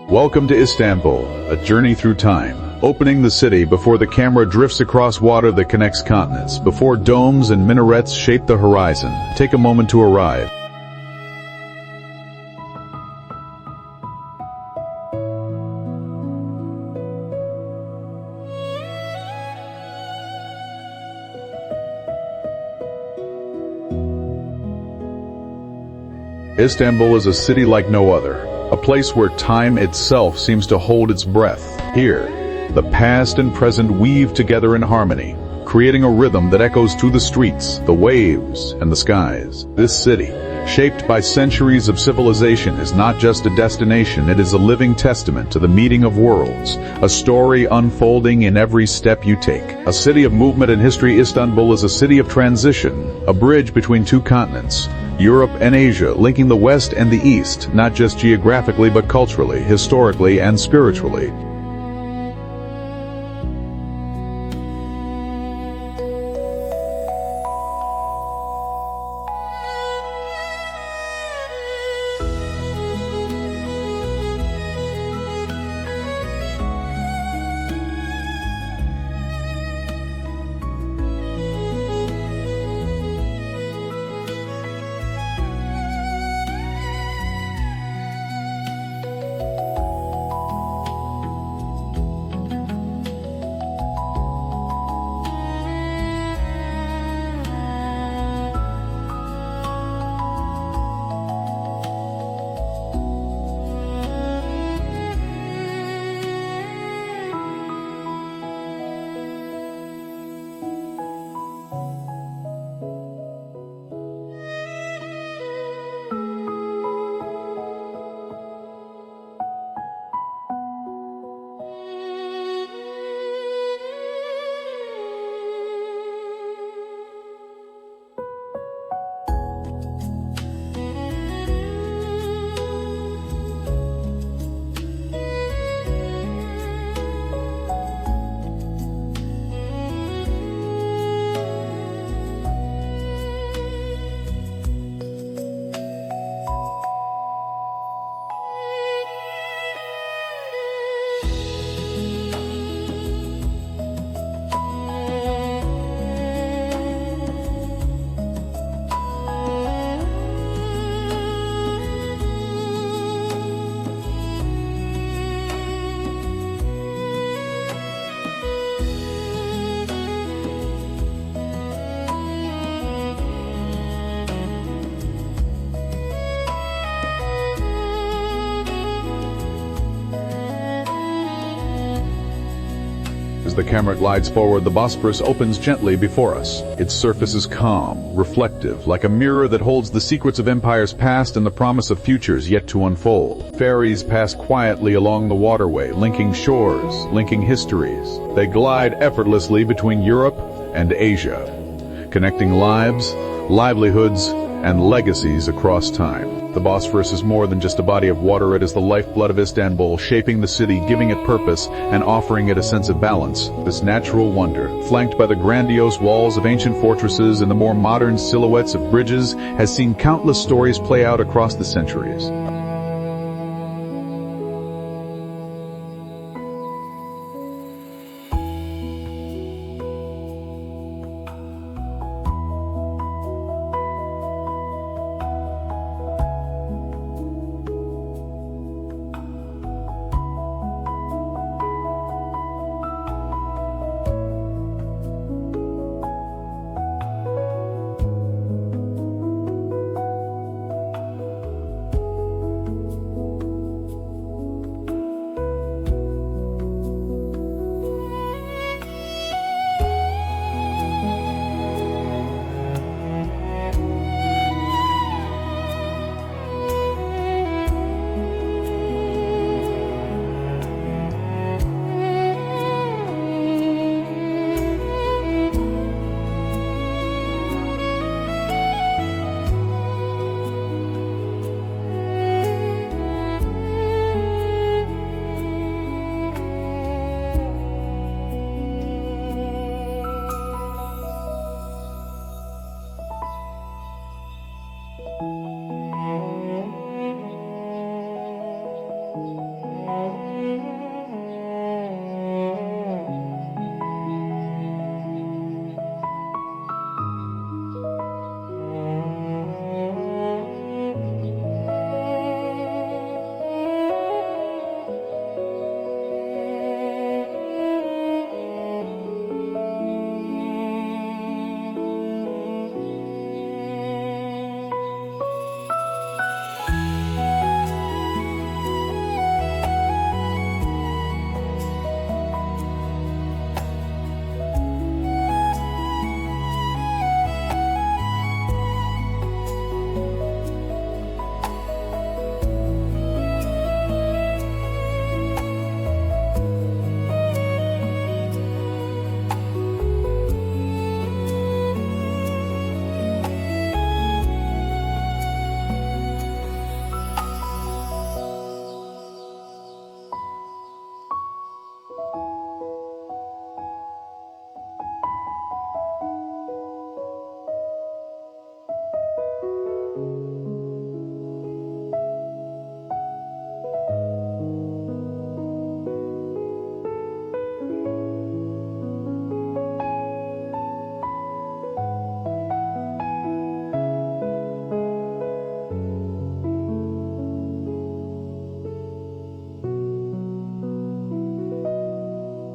Welcome to Istanbul, a journey through time, opening the city before the camera drifts across water that connects continents, before domes and minarets shape the horizon. Take a moment to arrive. Istanbul is a city like no other, a place where time itself seems to hold its breath. Here, the past and present weave together in harmony, creating a rhythm that echoes through the streets, the waves, and the skies. This city, shaped by centuries of civilization, is not just a destination, it is a living testament to the meeting of worlds, a story unfolding in every step you take. A city of movement and history, Istanbul is a city of transition, a bridge between two continents, Europe and Asia, linking the West and the East, not just geographically but culturally, historically, and spiritually. As the camera glides forward, the Bosphorus opens gently before us. Its surface is calm, reflective, like a mirror that holds the secrets of empires past and the promise of futures yet to unfold. Ferries pass quietly along the waterway, linking shores, linking histories. They glide effortlessly between Europe and Asia, connecting lives, livelihoods, and legacies across time. The Bosphorus is more than just a body of water, it is the lifeblood of Istanbul, shaping the city, giving it purpose, and offering it a sense of balance. This natural wonder, flanked by the grandiose walls of ancient fortresses and the more modern silhouettes of bridges, has seen countless stories play out across the centuries.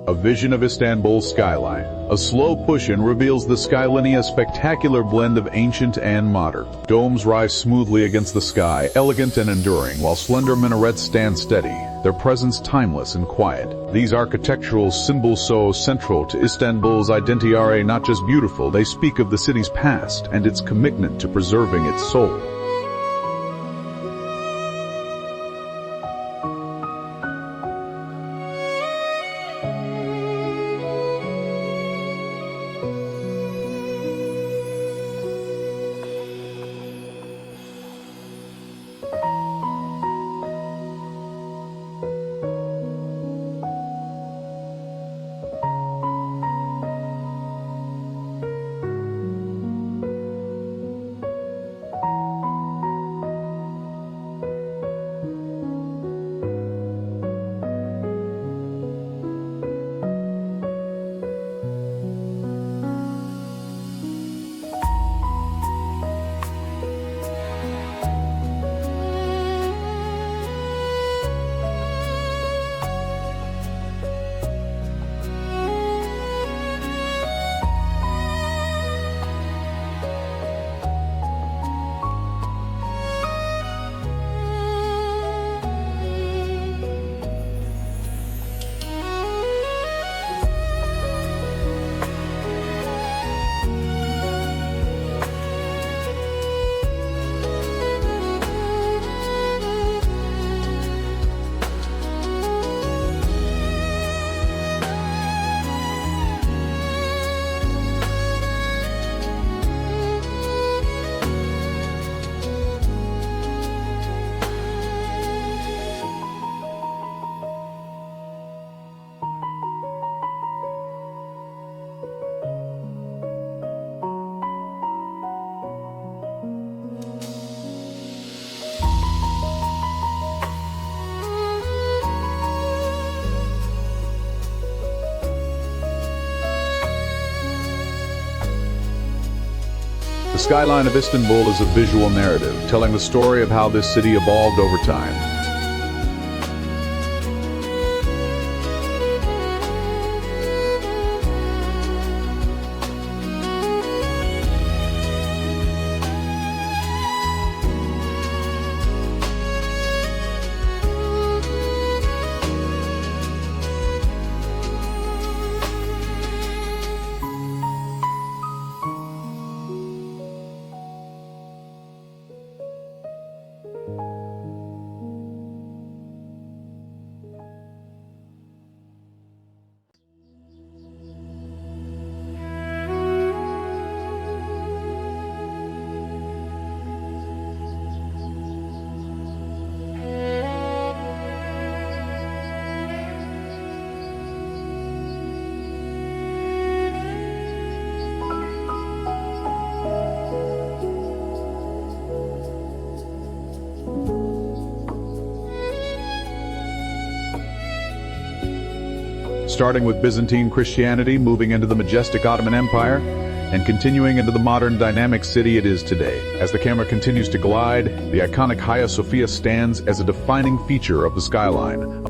A vision of Istanbul's skyline. A slow push-in reveals the skyline, a spectacular blend of ancient and modern. Domes rise smoothly against the sky, elegant and enduring, while slender minarets stand steady, their presence timeless and quiet. These architectural symbols so central to Istanbul's identity are not just beautiful, they speak of the city's past and its commitment to preserving its soul. The skyline of Istanbul is a visual narrative, telling the story of how this city evolved over time. Starting with Byzantine Christianity, moving into the majestic Ottoman Empire, and continuing into the modern dynamic city it is today. As the camera continues to glide, the iconic Hagia Sophia stands as a defining feature of the skyline.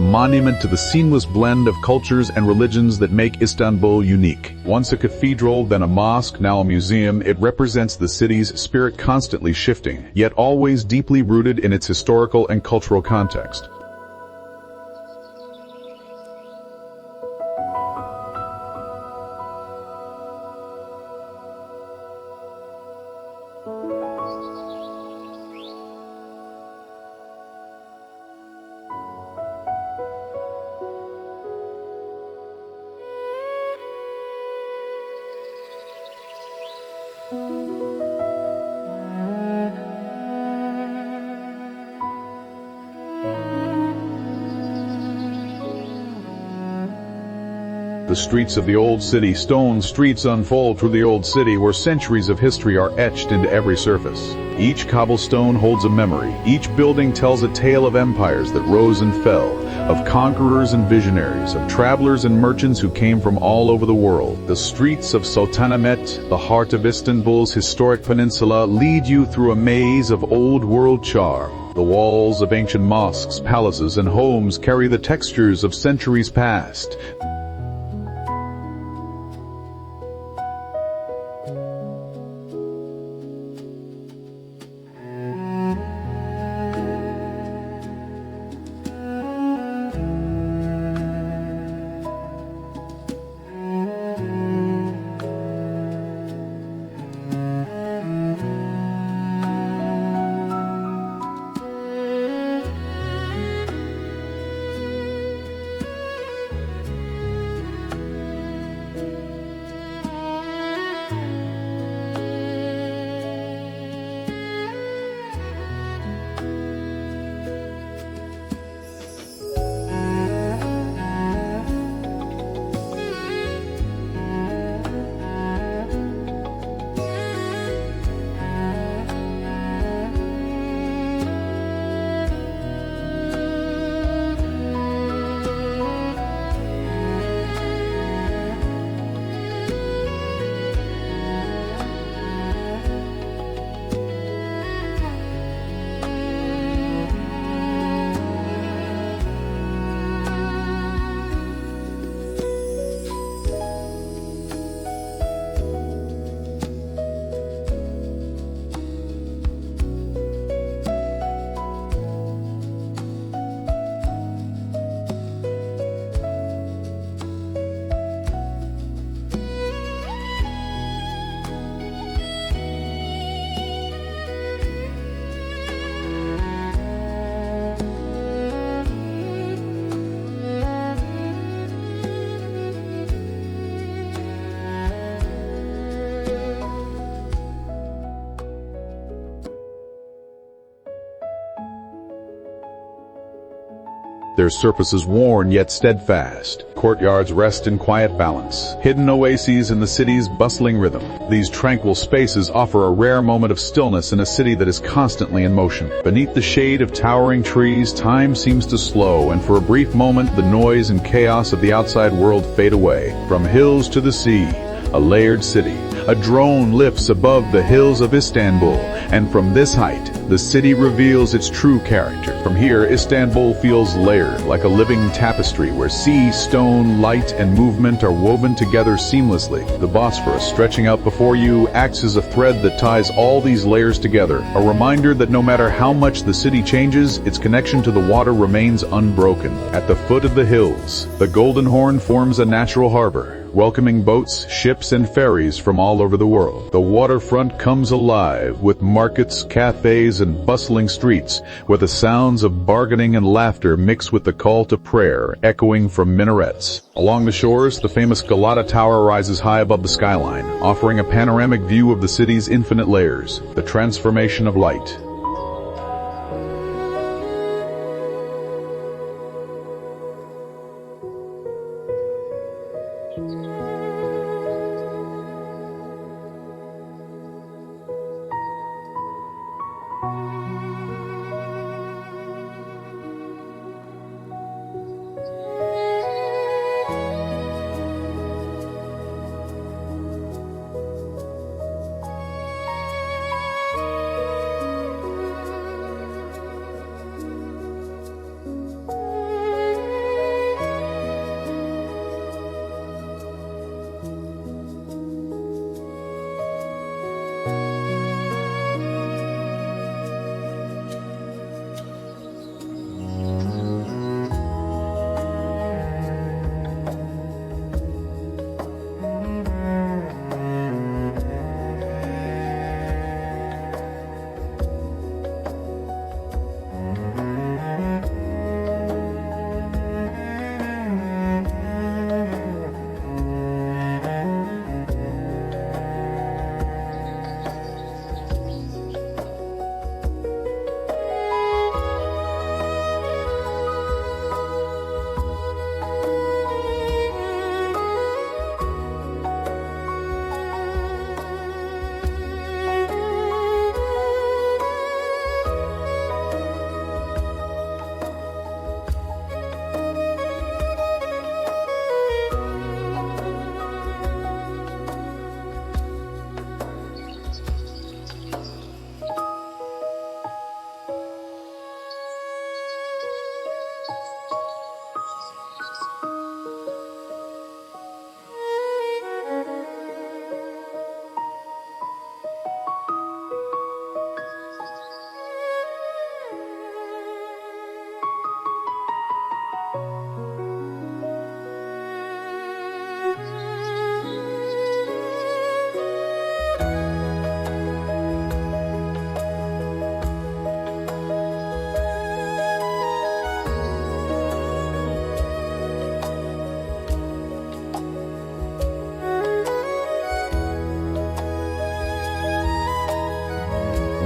monument to the seamless blend of cultures and religions that make Istanbul unique. Once a cathedral, then a mosque, now a museum, it represents the city's spirit, constantly shifting, yet always deeply rooted in its historical and cultural context. The streets of the old city, stone streets unfold through the old city where centuries of history are etched into every surface. Each cobblestone holds a memory. Each building tells a tale of empires that rose and fell, of conquerors and visionaries, of travelers and merchants who came from all over the world. The streets of Sultanahmet, the heart of Istanbul's historic peninsula, lead you through a maze of old-world charm. The walls of ancient mosques, palaces, and homes carry the textures of centuries past. Their surfaces worn yet steadfast. Courtyards rest in quiet balance, hidden oases in the city's bustling rhythm. These tranquil spaces offer a rare moment of stillness in a city that is constantly in motion. Beneath the shade of towering trees, time seems to slow, and for a brief moment the noise and chaos of the outside world fade away. From hills to the sea, a layered city. A drone lifts above the hills of Istanbul, and from this height, the city reveals its true character. From here, Istanbul feels layered, like a living tapestry where sea, stone, light, and movement are woven together seamlessly. The Bosphorus, stretching out before you, acts as a thread that ties all these layers together, a reminder that no matter how much the city changes, its connection to the water remains unbroken. At the foot of the hills, the Golden Horn forms a natural harbor, welcoming boats, ships, and ferries from all over the world. The waterfront comes alive with markets, cafes, and bustling streets, where the sounds of bargaining and laughter mix with the call to prayer echoing from minarets. Along the shores, the famous Galata Tower rises high above the skyline, offering a panoramic view of the city's infinite layers, the transformation of light.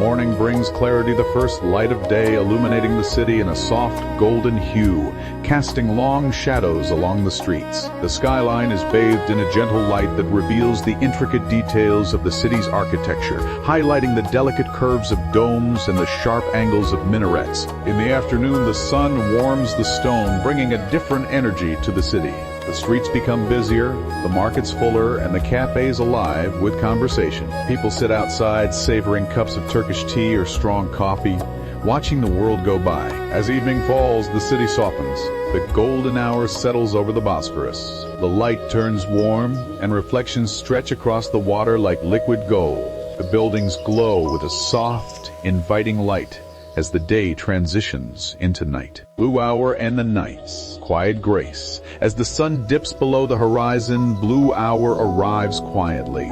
Morning brings clarity, the first light of day illuminating the city in a soft golden hue, casting long shadows along the streets. The skyline is bathed in a gentle light that reveals the intricate details of the city's architecture, highlighting the delicate curves of domes and the sharp angles of minarets. In the afternoon, the sun warms the stone, bringing a different energy to the city. The streets become busier, the markets fuller, and the cafes alive with conversation. People sit outside, savoring cups of Turkish tea or strong coffee, watching the world go by. As evening falls, the city softens. The golden hour settles over the Bosphorus. The light turns warm, and reflections stretch across the water like liquid gold. The buildings glow with a soft, inviting light as the day transitions into night. Blue hour and the night's quiet grace. As the sun dips below the horizon, blue hour arrives quietly.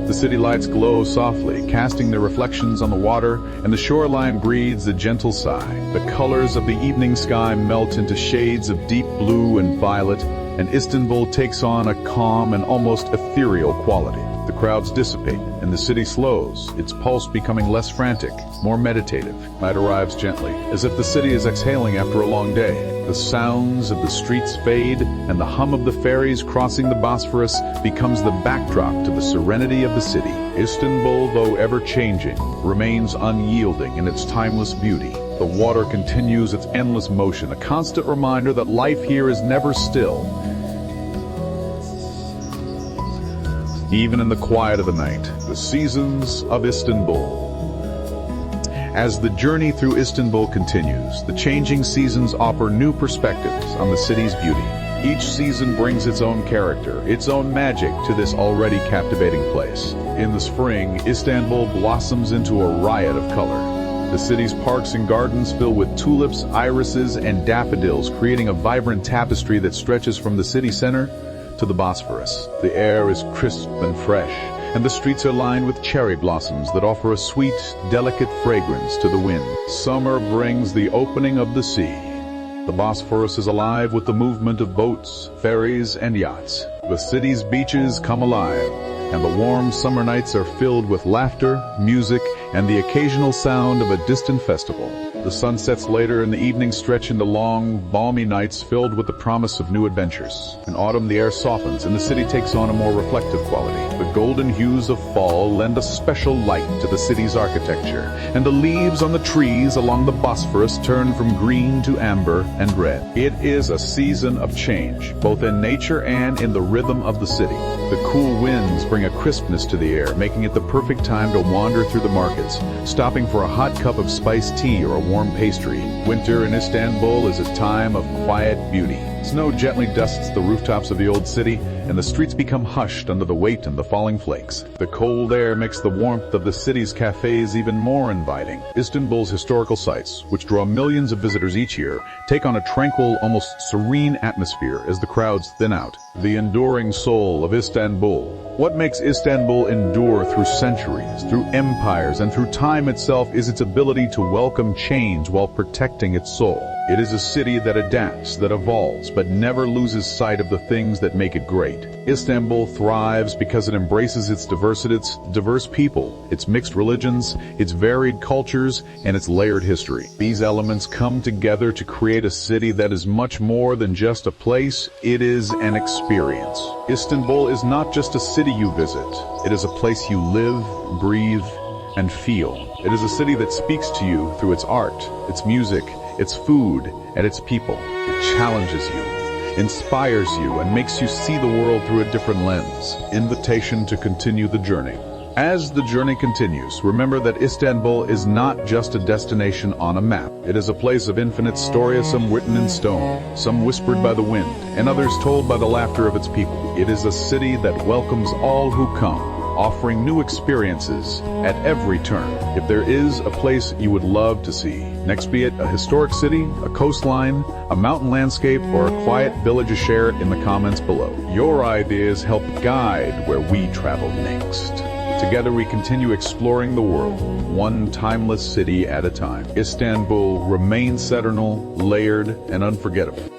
The city lights glow softly, casting their reflections on the water, and the shoreline breathes a gentle sigh. The colors of the evening sky melt into shades of deep blue and violet, and Istanbul takes on a calm and almost ethereal quality. The crowds dissipate, and the city slows, its pulse becoming less frantic, more meditative. Night arrives gently, as if the city is exhaling after a long day. The sounds of the streets fade, and the hum of the ferries crossing the Bosphorus becomes the backdrop to the serenity of the city. Istanbul, though ever-changing, remains unyielding in its timeless beauty. The water continues its endless motion, a constant reminder that life here is never still. Even in the quiet of the night, the seasons of Istanbul. As the journey through Istanbul continues, the changing seasons offer new perspectives on the city's beauty. Each season brings its own character, its own magic to this already captivating place. In the spring, Istanbul blossoms into a riot of color. The city's parks and gardens fill with tulips, irises, and daffodils, creating a vibrant tapestry that stretches from the city center to the Bosphorus. The air is crisp and fresh, and the streets are lined with cherry blossoms that offer a sweet, delicate fragrance to the wind. Summer brings the opening of the sea. The Bosphorus is alive with the movement of boats, ferries, and yachts. The city's beaches come alive, and the warm summer nights are filled with laughter, music, and the occasional sound of a distant festival. The sun sets later, and the evenings stretch into long, balmy nights filled with the promise of new adventures. In autumn, the air softens, and the city takes on a more reflective quality. The golden hues of fall lend a special light to the city's architecture, and the leaves on the trees along the Bosphorus turn from green to amber and red. It is a season of change, both in nature and in the rhythm of the city. The cool winds bring a crispness to the air, making it the perfect time to wander through the markets, stopping for a hot cup of spiced tea or a warm pastry. Winter in Istanbul is a time of quiet beauty. Snow gently dusts the rooftops of the old city, and the streets become hushed under the weight and the falling flakes. The cold air makes the warmth of the city's cafes even more inviting. Istanbul's historical sites, which draw millions of visitors each year, take on a tranquil, almost serene atmosphere as the crowds thin out. The enduring soul of Istanbul. What makes Istanbul endure through centuries, through empires, and through time itself is its ability to welcome change while protecting its soul. It is a city that adapts, that evolves, but never loses sight of the things that make it great. Istanbul thrives because it embraces its diverse people, its mixed religions, its varied cultures, and its layered history. These elements come together to create a city that is much more than just a place, it is an experience. Istanbul is not just a city you visit, it is a place you live, breathe, and feel. It is a city that speaks to you through its art, its music, its food, and its people. It challenges you, inspires you, and makes you see the world through a different lens. Invitation to continue the journey. As the journey continues, remember that Istanbul is not just a destination on a map. It is a place of infinite stories, some written in stone, some whispered by the wind, and others told by the laughter of its people. It is a city that welcomes all who come, offering new experiences at every turn. If there is a place you would love to see, next, be it a historic city, a coastline, a mountain landscape, or a quiet village, share it in the comments below. Your ideas help guide where we travel next. Together we continue exploring the world, one timeless city at a time. Istanbul remains eternal, layered, and unforgettable.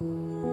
Thank you.